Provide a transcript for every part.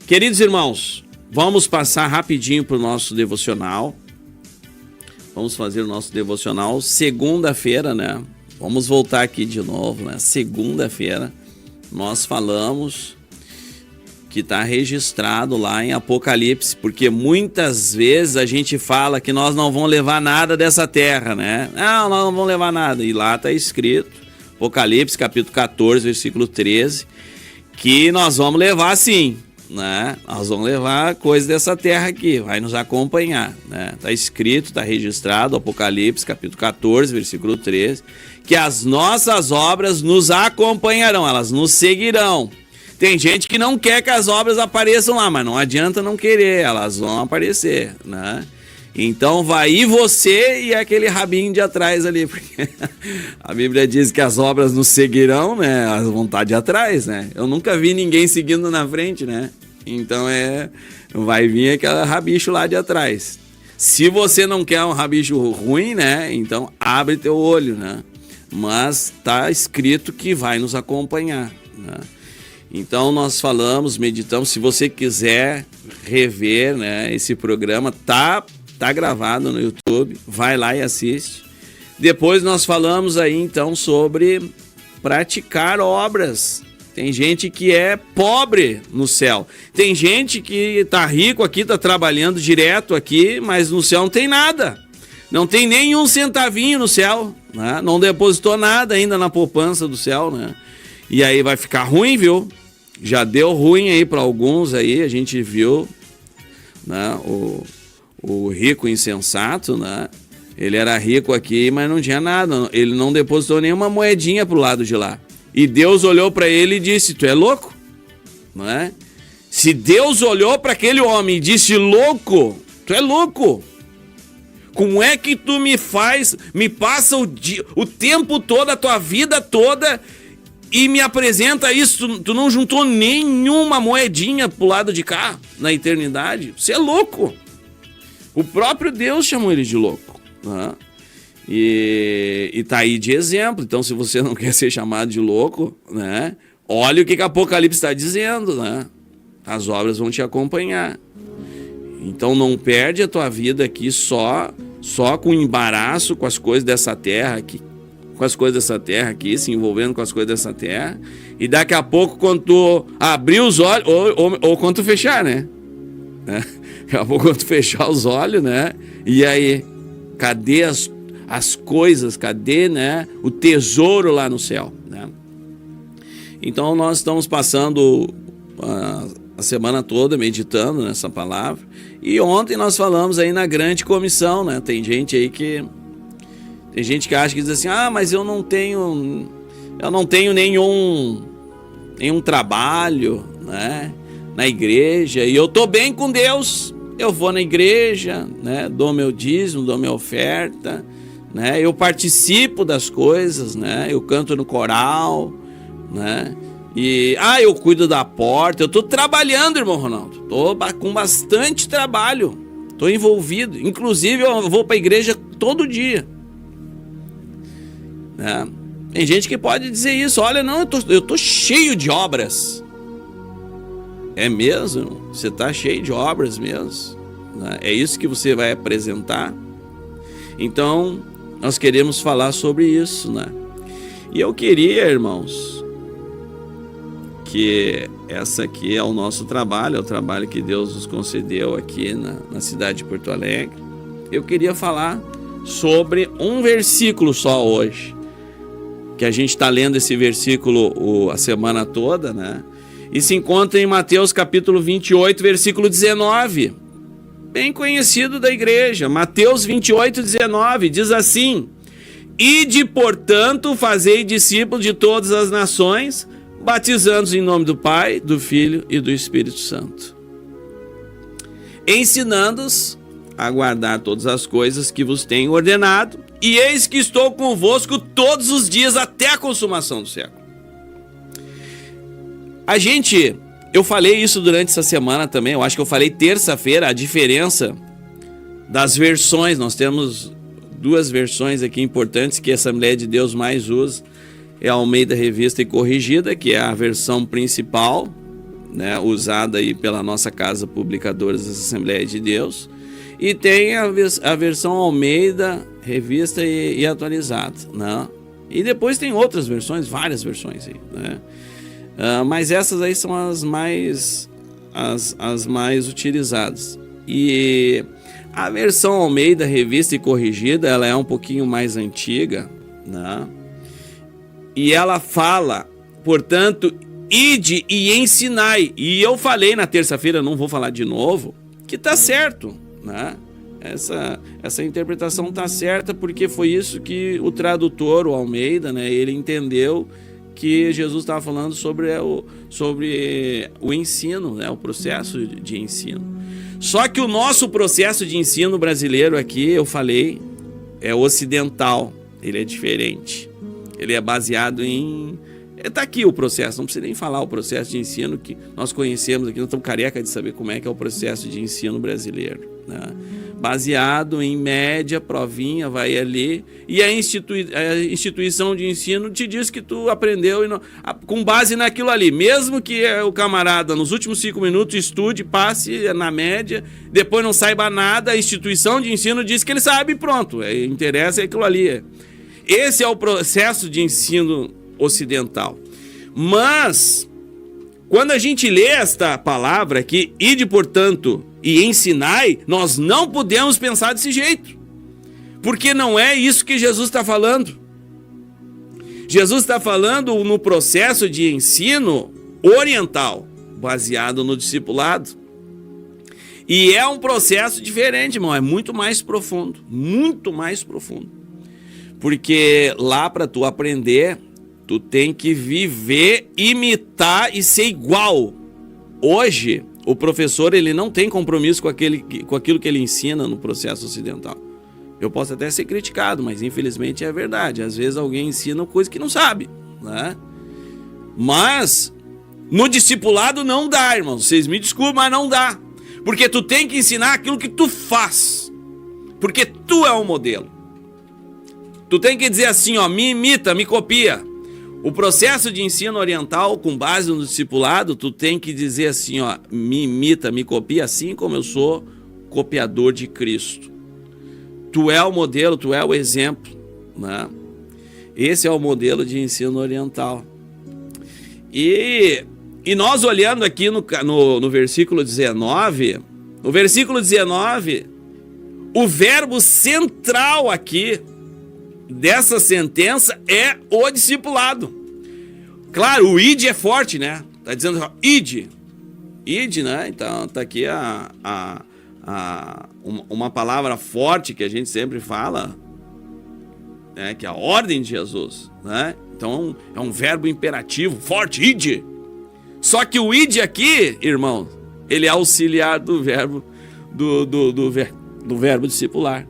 Queridos irmãos, vamos passar rapidinho para o nosso devocional. Vamos fazer o nosso devocional segunda-feira, né? Vamos voltar aqui de novo, né? Segunda-feira nós falamos que está registrado lá em Apocalipse, porque muitas vezes a gente fala que nós não vamos levar nada dessa terra, né? Não, nós não vamos levar nada. E lá está escrito, Apocalipse capítulo 14, versículo 13, que nós vamos levar sim, né? Nós vamos levar coisa dessa terra aqui, vai nos acompanhar, né? Está escrito, está registrado, Apocalipse capítulo 14, versículo 13, que as nossas obras nos acompanharão, elas nos seguirão. Tem gente que não quer que as obras apareçam lá, mas não adianta não querer, elas vão aparecer, né? Então vai ir você e aquele rabinho de atrás ali, porque a Bíblia diz que as obras nos seguirão, né? As vão estar de atrás, né? Eu nunca vi ninguém seguindo na frente, né? Então vai vir aquele rabicho lá de atrás. Se você não quer um rabicho ruim, né? Então abre teu olho, né? Mas tá escrito que vai nos acompanhar, né? Então nós falamos, meditamos, se você quiser rever, né, esse programa, tá gravado no YouTube, vai lá e assiste. Depois nós falamos aí então sobre praticar obras. Tem gente que é pobre no céu. Tem gente que tá rico aqui, tá trabalhando direto aqui, mas no céu não tem nada. Não tem nem um centavinho no céu, né? Não depositou nada ainda na poupança do céu, né? E aí vai ficar ruim, viu? Já deu ruim aí para alguns aí, a gente viu, né, o rico insensato, né? Ele era rico aqui, mas não tinha nada, ele não depositou nenhuma moedinha pro lado de lá. E Deus olhou para ele e disse: tu é louco? Não é? Se Deus olhou para aquele homem e disse: louco, tu é louco. Como é que tu me passa o tempo todo, a tua vida toda, e me apresenta isso? Tu não juntou nenhuma moedinha pro lado de cá, na eternidade? Você é louco. O próprio Deus chamou ele de louco, né? E tá aí de exemplo. Então, se você não quer ser chamado de louco, né, olha o que Apocalipse está dizendo, né? As obras vão te acompanhar. Então não perde a tua vida aqui só com embaraço com as coisas dessa terra aqui, se envolvendo com as coisas dessa terra, e daqui a pouco, quando tu abrir os olhos, ou quando tu fechar, né? Daqui a pouco, quando tu fechar os olhos, né? E aí, cadê as coisas, cadê, né, o tesouro lá no céu, né? Então nós estamos passando a semana toda meditando nessa palavra, e ontem nós falamos aí na grande comissão, né? Tem gente que acha que diz assim: ah, mas eu não tenho nenhum trabalho, né, na igreja, e eu tô bem com Deus, eu vou na igreja, né, dou meu dízimo, dou minha oferta, né, eu participo das coisas, né, eu canto no coral, né, e eu cuido da porta, eu tô trabalhando, irmão Ronaldo, tô com bastante trabalho, tô envolvido, inclusive eu vou para a igreja todo dia. Tem gente que pode dizer isso: olha, não, eu tô cheio de obras. É mesmo? Você tá cheio de obras mesmo, né? É isso que você vai apresentar? Então nós queremos falar sobre isso, né? E eu queria, irmãos, que essa aqui é o nosso trabalho, é o trabalho que Deus nos concedeu aqui na cidade de Porto Alegre. Eu queria falar sobre um versículo só hoje, que a gente está lendo esse versículo a semana toda, né? E se encontra em Mateus capítulo 28, versículo 19. Bem conhecido da igreja. Mateus 28, 19 diz assim: ide, portanto, fazei discípulos de todas as nações, batizando-os em nome do Pai, do Filho e do Espírito Santo, ensinando-os a guardar todas as coisas que vos tenho ordenado, e eis que estou convosco todos os dias até a consumação do século. Eu falei isso durante essa semana também, eu acho que eu falei terça-feira, a diferença das versões. Nós temos duas versões aqui importantes que a Assembleia de Deus mais usa, é a Almeida Revista e Corrigida, que é a versão principal, né, usada aí pela nossa Casa Publicadores das Assembleias de Deus. E tem a versão Almeida, revista e atualizada, né? E depois tem outras versões, várias versões aí, né? Mas essas aí são as mais utilizadas. E a versão Almeida, revista e corrigida, ela é um pouquinho mais antiga, né? E ela fala, portanto, ide e ensinai. E eu falei na terça-feira, não vou falar de novo, que tá certo, né? Essa interpretação tá certa, porque foi isso que o tradutor, o Almeida, né, ele entendeu que Jesus estava falando sobre o ensino, né, o processo de ensino. Só que o nosso processo de ensino brasileiro aqui, eu falei, é ocidental, ele é diferente. Ele é baseado em... Está aqui o processo, não precisa nem falar o processo de ensino que nós conhecemos aqui, nós estamos careca de saber como é que é o processo de ensino brasileiro, né? Baseado em média, provinha, vai ali, e a instituição de ensino te diz que tu aprendeu com base naquilo ali, mesmo que o camarada nos últimos 5 minutos estude, passe na média, depois não saiba nada, a instituição de ensino diz que ele sabe e pronto, interessa é aquilo ali. Esse é o processo de ensino ocidental. Mas quando a gente lê esta palavra aqui, ide portanto e ensinai, nós não podemos pensar desse jeito, porque não é isso que Jesus está falando. Jesus está falando no processo de ensino oriental, baseado no discipulado. E é um processo diferente, irmão, é muito mais profundo, porque lá para tu aprender, tu tem que viver, imitar e ser igual. Hoje, o professor ele não tem compromisso com aquilo que ele ensina no processo ocidental. Eu posso até ser criticado, mas infelizmente é verdade. Às vezes alguém ensina coisa que não sabe, né? Mas no discipulado não dá, irmão. Vocês me desculpem, mas não dá. Porque tu tem que ensinar aquilo que tu faz. Porque tu é o modelo. Tu tem que dizer assim, ó, me imita, me copia. O processo de ensino oriental, com base no discipulado, tu tem que dizer assim, ó, me imita, me copia, assim como eu sou copiador de Cristo. Tu é o modelo, tu é o exemplo, né? Esse é o modelo de ensino oriental. E nós olhando aqui no versículo 19, no versículo 19, o verbo central aqui dessa sentença é o discipulado. Claro, o id é forte, né? Tá dizendo id, né? Então tá aqui uma palavra forte que a gente sempre fala, né? Que é a ordem de Jesus, né? Então é um verbo imperativo forte, id. Só que o id aqui, irmão, ele é auxiliar do verbo do verbo discipular.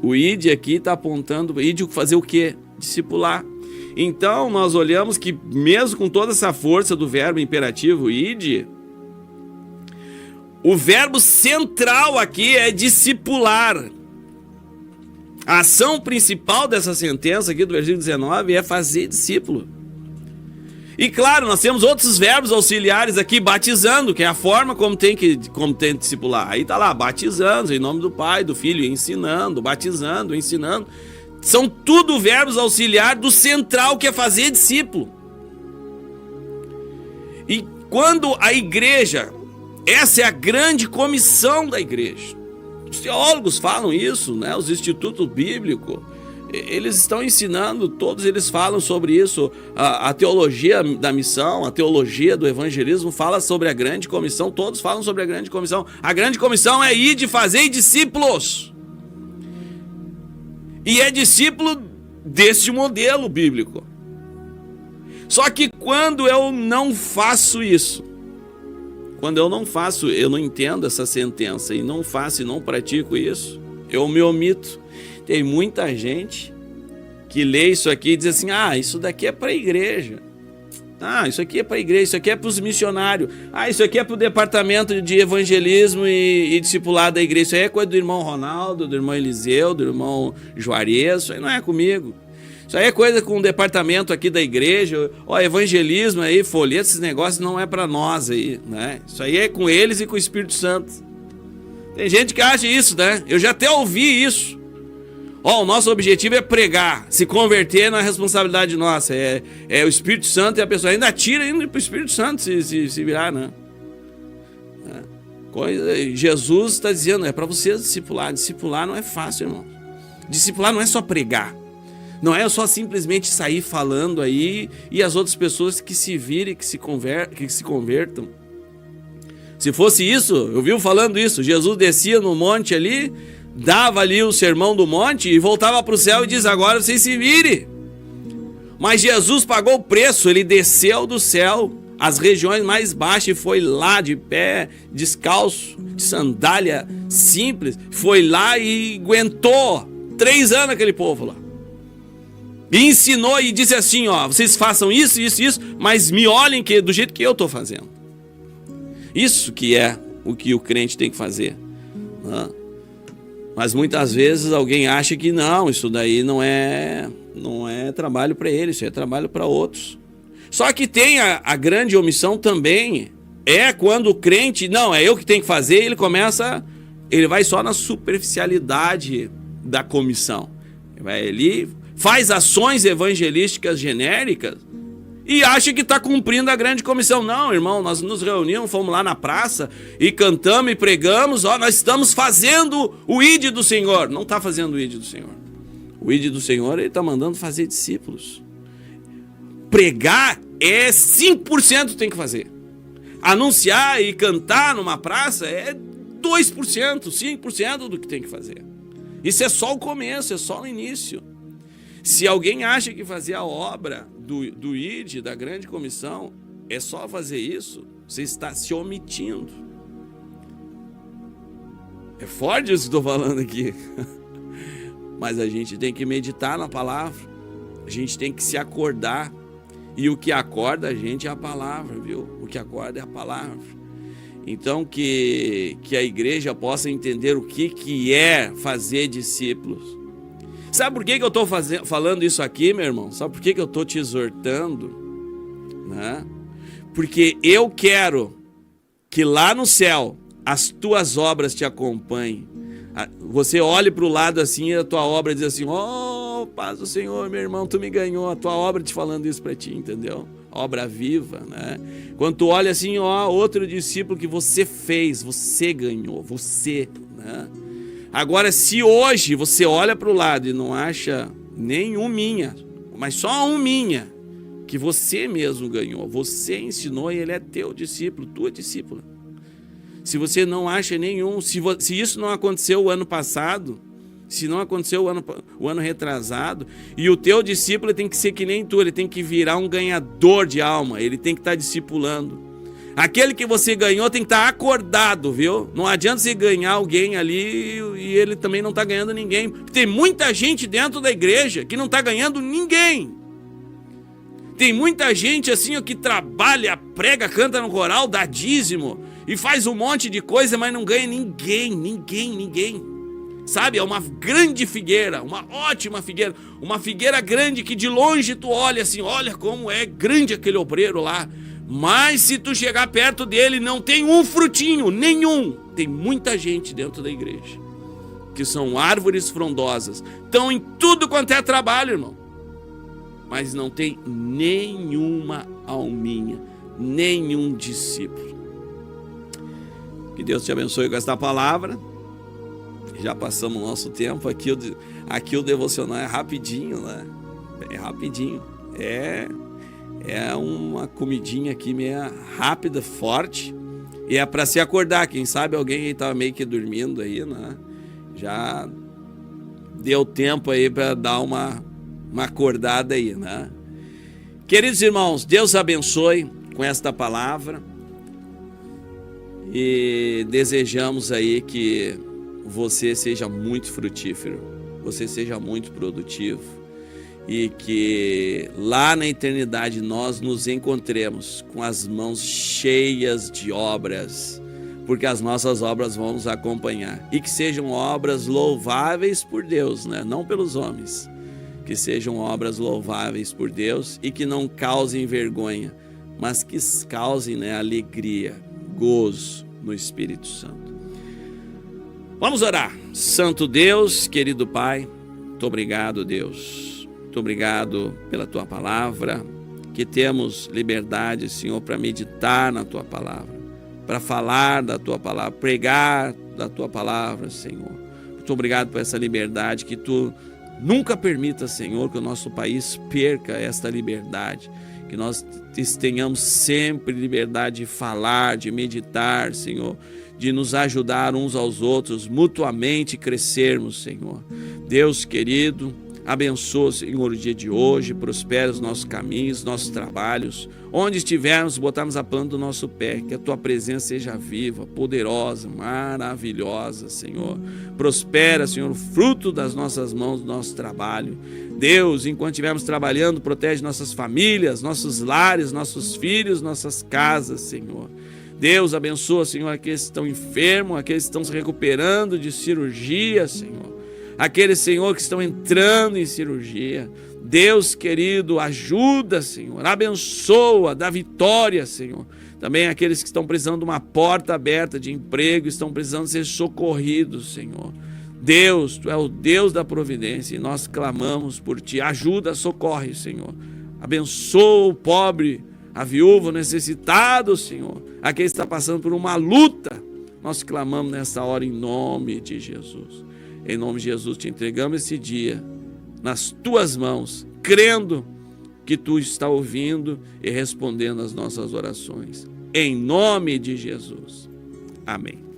O id aqui está apontando, id fazer o quê? Discipular. Então, nós olhamos que mesmo com toda essa força do verbo imperativo, id, o verbo central aqui é discipular. A ação principal dessa sentença aqui do versículo 19 é fazer discípulo. E claro, nós temos outros verbos auxiliares aqui, batizando, que é a forma como tem que discipular. Aí tá lá, batizando, em nome do Pai, do Filho, ensinando, batizando, ensinando. São tudo verbos auxiliares do central, que é fazer discípulo. E quando a igreja, essa é a grande comissão da igreja. Os teólogos falam isso, né? Os institutos bíblicos, eles estão ensinando, todos eles falam sobre isso. A teologia da missão, a teologia do evangelismo fala sobre a grande comissão, todos falam sobre a grande comissão. A grande comissão é ir de fazer discípulos. E é discípulo deste modelo bíblico. Só que quando eu não faço isso, eu não entendo essa sentença e não faço e não pratico isso, eu me omito. Tem muita gente que lê isso aqui e diz assim, isso daqui é para a igreja. Isso aqui é para a igreja, isso aqui é para os missionários. Isso aqui é para o departamento de evangelismo e discipulado da igreja. Isso aí é coisa do irmão Ronaldo, do irmão Eliseu, do irmão Juarez, isso aí não é comigo. Isso aí é coisa com o departamento aqui da igreja. Ó, evangelismo aí, folheto, esses negócios não é para nós aí, né? Isso aí é com eles e com o Espírito Santo. Tem gente que acha isso, né? Eu já até ouvi isso. Ó, o nosso objetivo é pregar. Se converter não é responsabilidade nossa. É o Espírito Santo e a pessoa ainda tira indo pro Espírito Santo se virar, né? Jesus está dizendo, é para vocês discipular. Discipular não é fácil, irmão. Discipular não é só pregar. Não é só simplesmente sair falando aí e as outras pessoas que se virem, que se convertam. Se fosse isso, eu vi falando isso, Jesus descia no monte ali, dava ali o sermão do monte e voltava para o céu e diz, agora vocês se virem. Mas Jesus pagou o preço, ele desceu do céu, as regiões mais baixas e foi lá de pé, descalço, de sandália simples, foi lá e aguentou 3 anos aquele povo lá. E ensinou e disse assim, ó, vocês façam isso, isso, isso, mas me olhem do jeito que eu estou fazendo. Isso que é o que o crente tem que fazer, né? Mas muitas vezes alguém acha que não, isso daí não é trabalho para ele, isso é trabalho para outros. Só que tem a grande omissão também, é quando o crente, não, é eu que tenho que fazer, ele vai só na superficialidade da comissão. Ele faz ações evangelísticas genéricas e acha que está cumprindo a grande comissão. Não, irmão, nós nos reunimos, fomos lá na praça e cantamos e pregamos, ó, nós estamos fazendo o ID do Senhor. Não está fazendo o ID do Senhor. O ID do Senhor, ele está mandando fazer discípulos. Pregar é 5% tem que fazer. Anunciar e cantar numa praça é 2%, 5% do que tem que fazer. Isso é só o começo, é só o início. Se alguém acha que fazer a obra do ID, da grande comissão, é só fazer isso, você está se omitindo. É forte isso que estou falando aqui. Mas a gente tem que meditar na palavra. A gente tem que se acordar. E o que acorda a gente é a palavra, viu? O que acorda é a palavra. Então que a igreja possa entender o que é fazer discípulos. Sabe por que eu estou falando isso aqui, meu irmão? Sabe por que eu estou te exortando? Né? Porque eu quero que lá no céu as tuas obras te acompanhem. Você olhe para o lado assim e a tua obra diz assim, oh, paz do Senhor, meu irmão, tu me ganhou. A tua obra te falando isso para ti, entendeu? Obra viva, né? Quando tu olha assim, ó, outro discípulo que você fez, você ganhou, você, né? Agora, se hoje você olha para o lado e não acha nenhum minha, mas só um minha, que você mesmo ganhou, você ensinou e ele é teu discípulo, tua discípula. Se você não acha nenhum, se isso não aconteceu o ano passado, se não aconteceu o ano retrasado, e o teu discípulo tem que ser que nem tu, ele tem que virar um ganhador de alma, ele tem que estar discipulando. Aquele que você ganhou tem que estar acordado, viu? Não adianta você ganhar alguém ali e ele também não está ganhando ninguém. Tem muita gente dentro da igreja que não está ganhando ninguém. Tem muita gente assim que trabalha, prega, canta no coral, dá dízimo e faz um monte de coisa, mas não ganha ninguém. Sabe, é uma grande figueira, uma ótima figueira, uma figueira grande que de longe tu olha assim, olha como é grande aquele obreiro lá. Mas se tu chegar perto dele, não tem um frutinho, nenhum. Tem muita gente dentro da igreja que são árvores frondosas, estão em tudo quanto é trabalho, irmão, mas não tem nenhuma alminha, nenhum discípulo. Que Deus te abençoe com esta palavra. Já passamos o nosso tempo. Aqui o devocional é rapidinho, né? É rapidinho. É uma comidinha aqui meio rápida, forte. E é para se acordar. Quem sabe alguém aí estava meio que dormindo aí, né? Já deu tempo aí para dar uma acordada aí, né? Queridos irmãos, Deus abençoe com esta palavra. E desejamos aí que você seja muito frutífero, você seja muito produtivo e que lá na eternidade nós nos encontremos com as mãos cheias de obras, porque as nossas obras vão nos acompanhar e que sejam obras louváveis por Deus, né? Não pelos homens, que sejam obras louváveis por Deus e que não causem vergonha, mas que causem, né, alegria, gozo no Espírito Santo. Vamos orar. Santo Deus, querido Pai, muito obrigado, Deus. Muito obrigado pela Tua palavra, que temos liberdade, Senhor, para meditar na Tua palavra, para falar da Tua palavra, pregar da Tua palavra, Senhor. Muito obrigado por essa liberdade, que Tu nunca permita, Senhor, que o nosso país perca esta liberdade, que nós tenhamos sempre liberdade de falar, de meditar, Senhor, de nos ajudar uns aos outros, mutuamente crescermos, Senhor. Deus querido, abençoa, Senhor, o dia de hoje, prospera os nossos caminhos, nossos trabalhos, onde estivermos, botarmos a planta do nosso pé, que a Tua presença seja viva, poderosa, maravilhosa, Senhor. Prospera, Senhor, o fruto das nossas mãos, do nosso trabalho. Deus, enquanto estivermos trabalhando, protege nossas famílias, nossos lares, nossos filhos, nossas casas, Senhor. Deus, abençoa, Senhor, aqueles que estão enfermos, aqueles que estão se recuperando de cirurgia, Senhor. Aqueles, Senhor, que estão entrando em cirurgia. Deus querido, ajuda, Senhor, abençoa, dá vitória, Senhor. Também aqueles que estão precisando de uma porta aberta de emprego, estão precisando ser socorridos, Senhor. Deus, Tu é o Deus da providência e nós clamamos por Ti. Ajuda, socorre, Senhor. Abençoa o pobre, a viúva, o necessitado, Senhor. Aquele que está passando por uma luta. Nós clamamos nessa hora em nome de Jesus. Em nome de Jesus, Te entregamos esse dia nas Tuas mãos, crendo que Tu está ouvindo e respondendo às nossas orações. Em nome de Jesus. Amém.